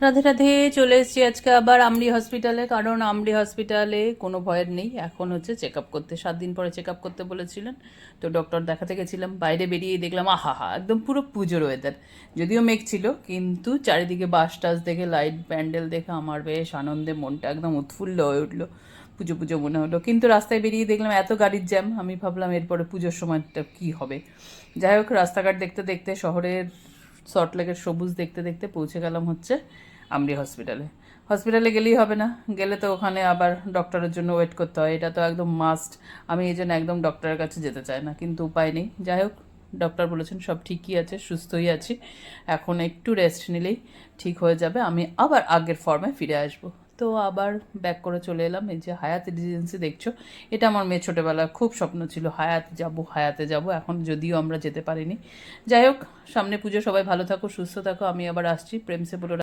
রাধে রাধে। চলে এসেছি আজকে আবার আমরি হসপিটালে, কারণ আমরি হসপিটালে কোনো ভয়ের নেই। এখন হচ্ছে চেক আপ করতে, 7 দিন পরে চেক আপ করতে বলেছিলেন। তো ডক্টর দেখাতে গেছিলাম, বাইরে বেরিয়ে দেখলাম আহা হা একদম পুরো পুজোর ওয়েদার। যদিও মেঘ ছিল, কিন্তু চারিদিকে বাস টাস দেখে, লাইট প্যান্ডেল দেখে আমার বেশ আনন্দে মনটা একদম উৎফুল্ল হয়ে উঠলো। পুজো পুজো মনে হলো, কিন্তু রাস্তায় বেরিয়ে দেখলাম এত গাড়ির জ্যাম, আমি ভাবলাম এরপরে পুজোর সময়টা কী হবে। যাই হোক, রাস্তাঘাট দেখতে দেখতে, শহরের সল্টলেকের সবুজ দেখতে দেখতে পৌঁছে গেলাম হচ্ছে আমরি হসপিটালে। হসপিটালে গেলেই হবে না, গেলে তো ওখানে আবার ডক্টরের জন্য ওয়েট করতে হয়, এটা তো একদম মাস্ট। আমি এই জন্য একদম ডক্টরের কাছে যেতে চাই না, কিন্তু উপায় নেই। যাই হোক, ডক্টর বলেছেন সব ঠিকই আছে, সুস্থই আছি, এখন একটু রেস্ট নিলেই ঠিক হয়ে যাবে, আমি আবার আগের ফর্মে ফিরে আসবো। তো আবার ব্যাক করে চলে এলাম। এই যে হায়াত রেজিডেন্সি দেখছো, এটা আমার মেয়ে ছোটোবেলার খুব স্বপ্ন ছিল, হায়াতে যাব হায়াতে যাব, এখন যদিও আমরা যেতে পারিনি। যাই হোক, সামনে পুজো, সবাই ভালো থাকো সুস্থ থাকো, আমি আবার আসছি। প্রেম সে বলো।